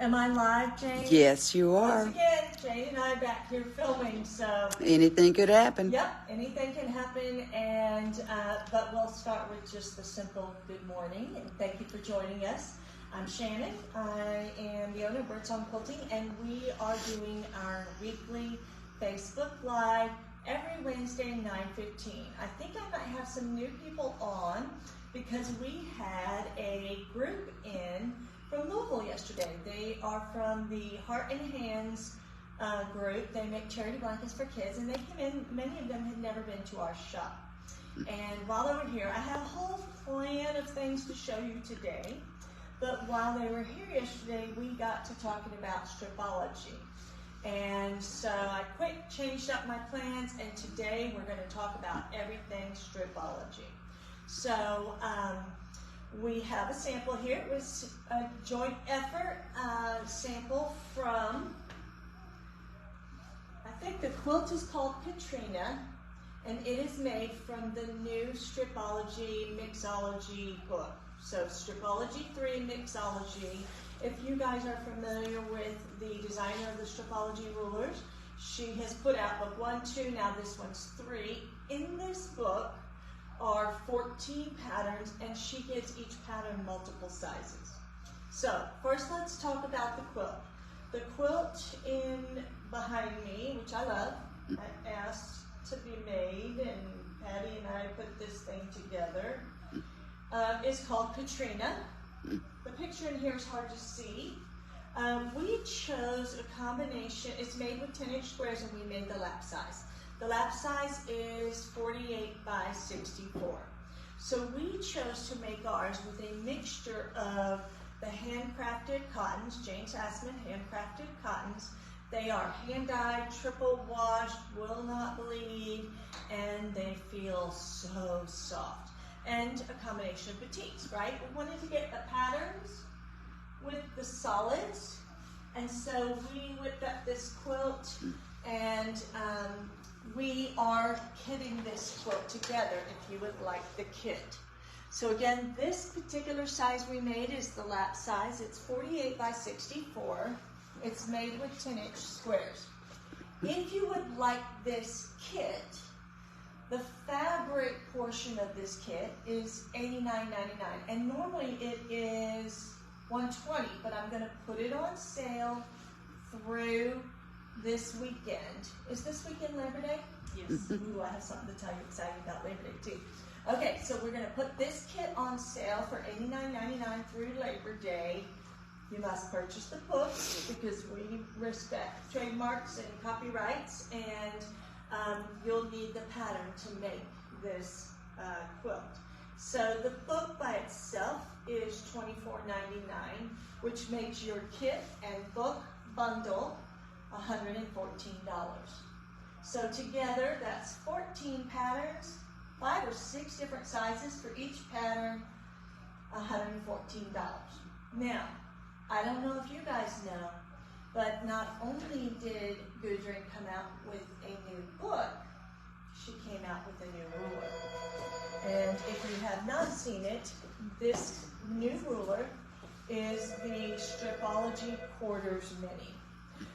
Am I live, Jane? Yes, you are. Once again, Jane and I back here filming, so... Anything could happen. Yep, anything can happen, and but we'll start with just the simple good morning, and thank you for joining us. I'm Shannon. I am the owner of Birdsong Quilting, and we are doing our weekly Facebook Live every Wednesday at 9:15. I think I might have some new people on because we had a group in from Louisville yesterday. They are from the Heart and Hands group. They make charity blankets for kids, and they came in. Many of them had never been to our shop. And while they were here, I have a whole plan of things to show you today. But while they were here yesterday, we got to talking about stripology. And so I changed up my plans, and today we're going to talk about everything stripology. So we have a sample here. It was a joint effort sample from, I think the quilt is called Katrina, and it is made from the new Stripology Mixology book. So Stripology 3 Mixology. If you guys are familiar with the designer of the Stripology rulers, she has put out book 1, 2, now this one's 3. In this book are 14 patterns, and she gives each pattern multiple sizes. So first let's talk about the quilt. The quilt behind me, which I love, I asked to be made, and Patty and I put this thing together, is called Katrina. The picture in here is hard to see. We chose a combination. It's made with 10-inch squares, and we made the lap size. The lap size is 48 by 64. So we chose to make ours with a mixture of the handcrafted cottons, Jane Sassman handcrafted cottons. They are hand-dyed, triple washed, will not bleed, and they feel so soft. And a combination of batiks, right? We wanted to get the patterns with the solids, and so we whipped up this quilt, and we are kitting this quilt together if you would like the kit. So again, this particular size we made is the lap size. It's 48 by 64. It's made with 10-inch squares. If you would like this kit, the fabric portion of this kit is $89.99, and normally it is $120, but I'm going to put it on sale through this weekend. Is this weekend Labor Day? Yes. Ooh, I have something to tell you exciting about Labor Day too. Okay, so we're going to put this kit on sale for $89.99 through Labor Day. You must purchase the book because we respect trademarks and copyrights, and you'll need the pattern to make this quilt. So the book by itself is $24.99, which makes your kit and book bundle $114. So together, that's 14 patterns, 5 or 6 different sizes for each pattern, $114. Now, I don't know if you guys know, but not only did Gudrun come out with a new book, she came out with a new ruler. And if you have not seen it, this new ruler is the Stripology Quarters Mini.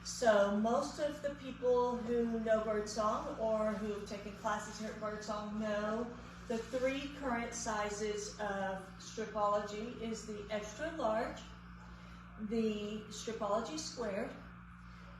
So most of the people who know Birdsong or who have taken classes here at Birdsong know the 3 current sizes of Stripology is the extra large, the Stripology Square,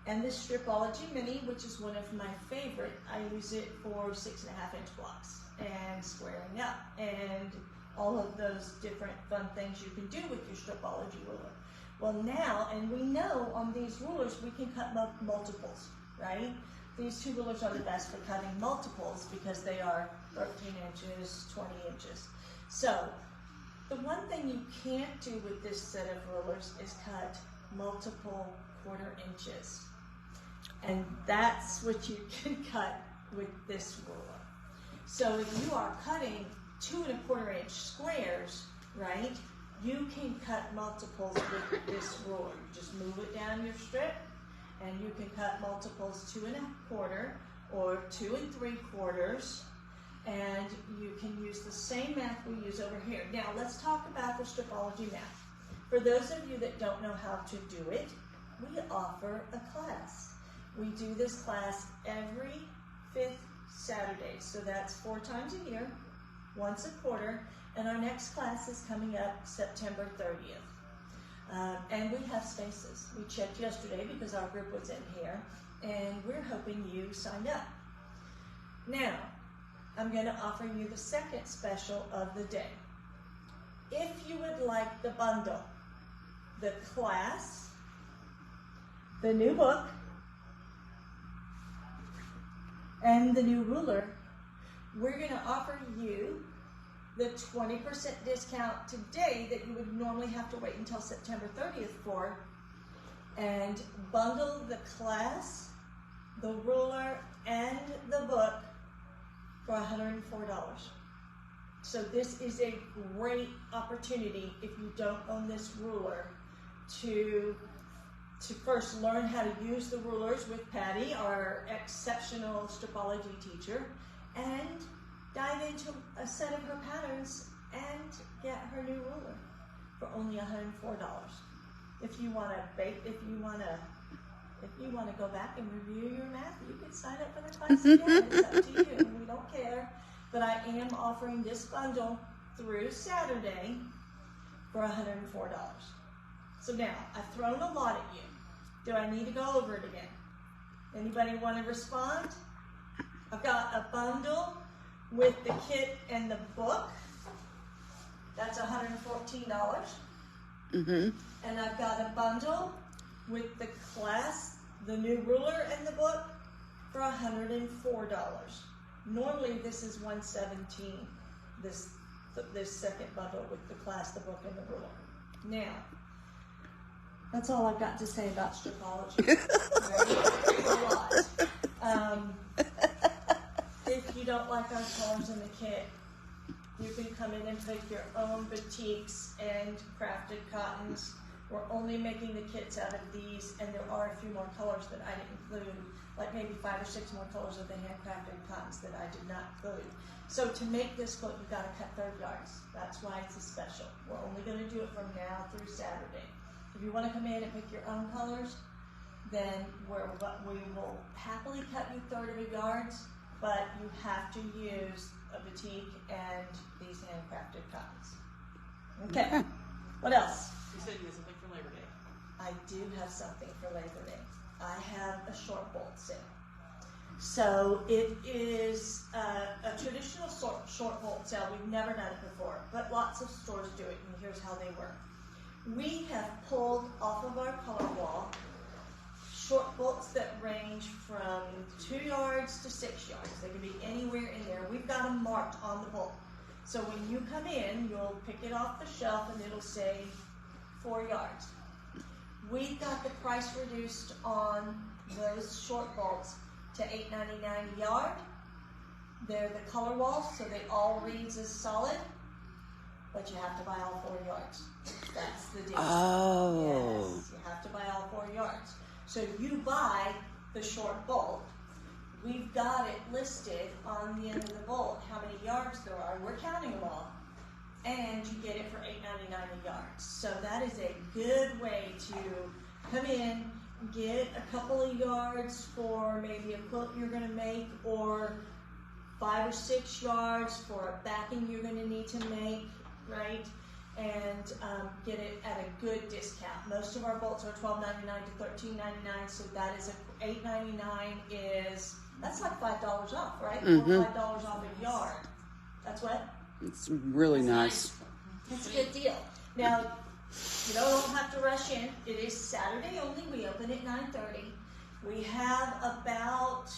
and the Stripology Mini, which is one of my favorite. I use it for 6.5-inch blocks and squaring up and all of those different fun things you can do with your Stripology ruler. Well now, and we know on these rulers we can cut multiples, right? These 2 rulers are the best for cutting multiples because they are 13 inches, 20 inches. So the one thing you can't do with this set of rulers is cut multiple 1/4 inches. And that's what you can cut with this ruler. So if you are cutting 2 1/4 inch squares, right, you can cut multiples with this ruler. You just move it down your strip, and you can cut multiples 2 1/4 or 2 3/4, and you can use the same math we use over here. Now let's talk about the Stripology math. For those of you that don't know how to do it, we offer a class. We do this class every 5th Saturday, so that's 4 times a year, once a quarter, and our next class is coming up September 30th. And we have spaces. We checked yesterday because our group was in here, and we're hoping you signed up. Now, I'm going to offer you the second special of the day. If you would like the bundle, the class, the new book, and the new ruler, we're going to offer you the 20% discount today that you would normally have to wait until September 30th for, and bundle the class, the ruler, and the book for $104. So this is a great opportunity if you don't own this ruler to first learn how to use the rulers with Patty, our exceptional stripology teacher, and dive into a set of her patterns and get her new ruler for only $104. If you want to bake, if you want to go back and review your math, you can sign up for the class again. It's up to you. We don't care. But I am offering this bundle through Saturday for $104. So now, I've thrown a lot at you. Do I need to go over it again? Anybody want to respond? I've got a bundle with the kit and the book. That's $114. And I've got a bundle with the class, the new ruler, and the book for $104. Normally this is $117. This second bundle with the class, the book, and the ruler. Now, that's all I've got to say about stripology. It's a lot. If you don't like our colors in the kit, you can come in and pick your own batiks and crafted cottons. We're only making the kits out of these, and there are a few more colors that I didn't include, like maybe 5 or 6 more colors of the handcrafted cottons that I did not include. So to make this book, you've got to cut 3rd yards. That's why it's a special. We're only going to do it from now through Saturday. If you want to come in and pick your own colors, then we will happily cut you 3rd of a yards, but you have to use a batik and these handcrafted cottons. Okay, what else? You said you had something for Labor Day. I do have something for Labor Day. I have a short bolt sale. So it is a traditional short bolt sale. We've never done it before, but lots of stores do it, and here's how they work. We have pulled off of our color wall short bolts that range from 2 yards to 6 yards. They can be anywhere in there. We've got them marked on the bolt. So when you come in, you'll pick it off the shelf and it'll say 4 yards. We've got the price reduced on those short bolts to $8.99 a yard. They're the color walls, so they all reads as solid, but you have to buy all 4 yards. That's the deal. Oh. Yes, you have to buy all 4 yards. So you buy the short bolt. We've got it listed on the end of the bolt how many yards there are. We're counting them all. And you get it for $8.99 a yard. So that is a good way to come in, get a couple of yards for maybe a quilt you're going to make, or 5 or 6 yards for a backing you're going to need to make, right? And get it at a good discount. Most of our bolts are $12.99 to $13.99, so that is $8.99 is, that's like $5 off, right? Mm-hmm. $5 off a yard. That's what? It's really nice. It's a good deal. Now, you don't have to rush in. It is Saturday only. We open at 9:30. We have about,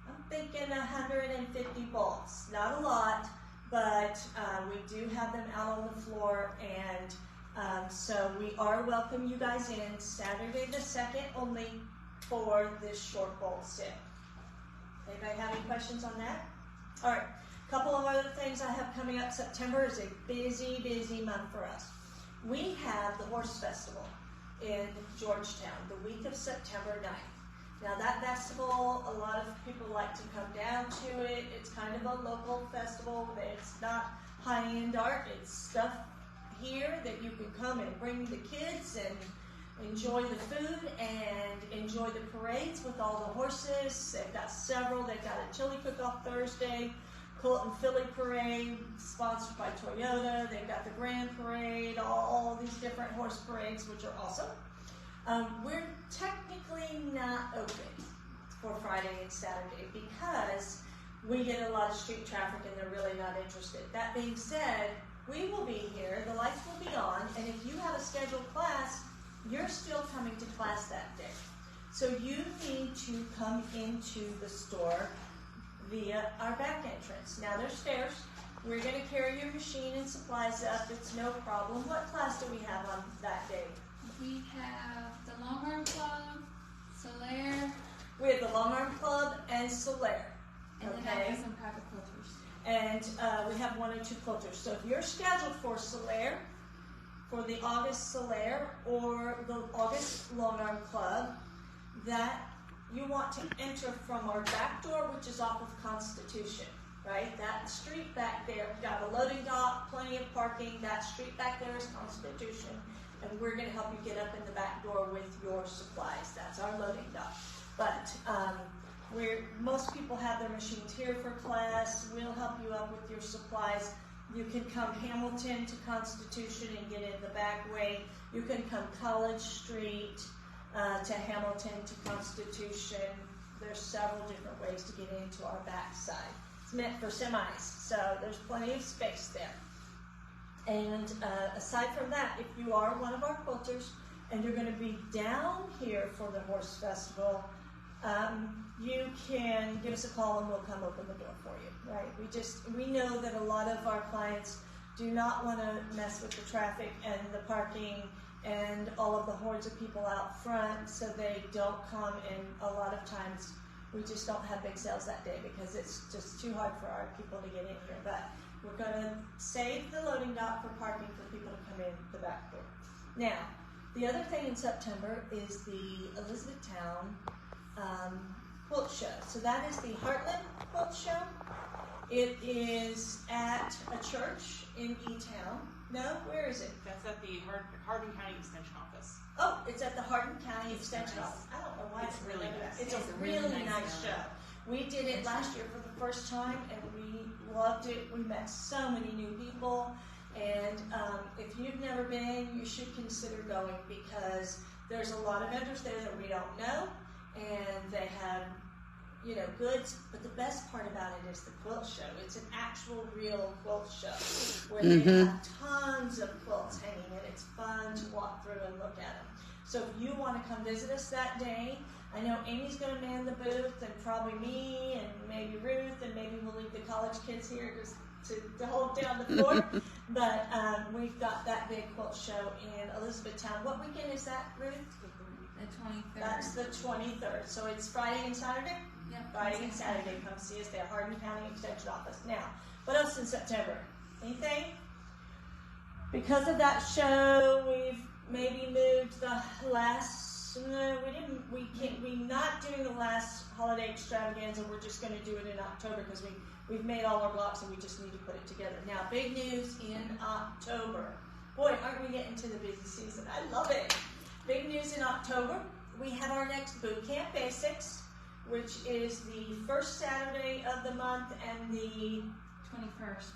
I'm thinking 150 bolts. Not a lot, but we do have them out on the floor, and so we are welcome you guys in Saturday the 2nd only for this short bolt sale. Anybody have any questions on that? All right. A couple of other things I have coming up. September is a busy, busy month for us. We have the Horse Festival in Georgetown the week of September 9th. Now that festival, a lot of people like to come down to it. It's kind of a local festival. It's not high-end art. It's stuff here that you can come and bring the kids and enjoy the food and enjoy the parades with all the horses. They've got several. They've got a chili cook-off Thursday, Colt and Philly parade sponsored by Toyota. They've got the Grand Parade, all these different horse parades, which are awesome. We're technically not open for Friday and Saturday because we get a lot of street traffic and they're really not interested. That being said, we will be here, the lights will be on, and if you have a scheduled class, you're still coming to class that day. So you need to come into the store via our back entrance. Now there's stairs. We're going to carry your machine and supplies up. It's no problem. What class do we have on that day? We have the Long Arm Club, Solaire. We have the Long Arm Club and Solaire. And then I have some private quilters. And we have 1 or 2 quilters. So if you're scheduled for Solaire, for the August Solaire or the August Long Arm Club, that you want to enter from our back door, which is off of Constitution, right? That street back there, we've got a loading dock, plenty of parking. That street back there is Constitution, and we're going to help you get up in the back door with your supplies. That's our loading dock. But most people have their machines here for class. We'll help you up with your supplies. You can come Hamilton to Constitution and get in the back way. You can come College Street to Hamilton to Constitution. There's several different ways to get into our back side. It's meant for semis, so there's plenty of space there. And aside from that, if you are one of our quilters and you're going to be down here for the Horse Festival, you can give us a call and we'll come open the door for you, right? We know that a lot of our clients do not want to mess with the traffic and the parking and all of the hordes of people out front, so they don't come, and a lot of times we just don't have big sales that day because it's just too hard for our people to get in here. But we're going to save the loading dock for parking for people to come in the back door. Now, the other thing in September is the Elizabethtown quilt show. So that is the Heartland Quilt Show. It is at a church in E-Town. No, where is it? That's at the Hardin County Extension Office. Oh, it's at the Hardin County Extension Office. I don't know why It's really nice. It's a really nice show. We did it last year for the first time and we loved it. We met so many new people, and if you've never been, you should consider going because there's a lot of vendors there that we don't know, and they have goods, but the best part about it is the quilt show. It's an actual real quilt show where they have tons of quilts hanging, and it's fun to walk through and look at them. So if you want to come visit us that day, I know Amy's going to man the booth, and probably me, and maybe Ruth, and maybe we'll leave the college kids here just to hold down the fort. But we've got that big quilt show in Elizabethtown. What weekend is that, Ruth? The 23rd. That's the 23rd. So it's Friday and Saturday? Yep. Friday and Saturday, come see us there, Hardin County Extension Office. Now, what else in September? Anything? Because of that show, we've maybe moved the last, we're not doing the last holiday extravaganza. We're just going to do it in October because we've made all our blocks and we just need to put it together. Now, big news in October. Boy, aren't we getting to the busy season? I love it. Big news in October. We have our next Bootcamp Basics, which is the first Saturday of the month and the 21st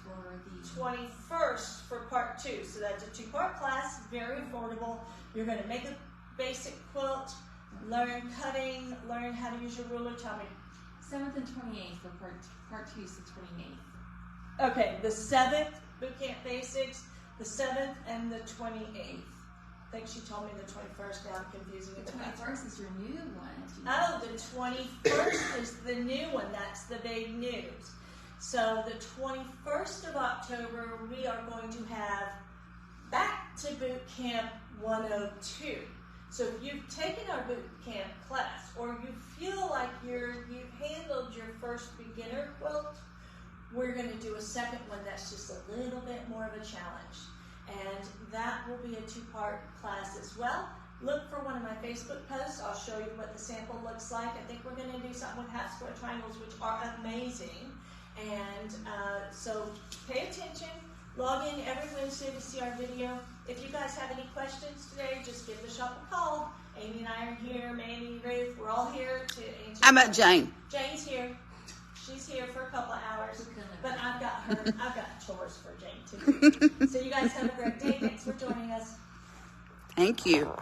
for part 2. So that's a 2-part class, very affordable. You're going to make a basic quilt, learn cutting, learn how to use your ruler. Tell me. 7th and 28th for part 2 is the 28th. Okay, the 7th, Bootcamp Basics, the 7th and the 28th. I think she told me the 21st. Now I'm confusing it. The 21st is your new one. Oh, the 21st is the new one. That's the big news. So the 21st of October, we are going to have Back to Boot Camp 102. So if you've taken our boot camp class, or you feel like you've handled your first beginner quilt, we're going to do a second one that's just a little bit more of a challenge. And that will be a 2-part class as well. Look for one of my Facebook posts. I'll show you what the sample looks like. I think we're going to do something with half square triangles, which are amazing. And so pay attention. Log in every Wednesday to see our video. If you guys have any questions today, just give the shop a call. Amy and I are here, Mandy, Ruth, we're all here to answer. How about Jane? Jane's here. She's here for a couple of hours, but I've got chores for Jane too. So you guys have a great day. Thanks for joining us. Thank you.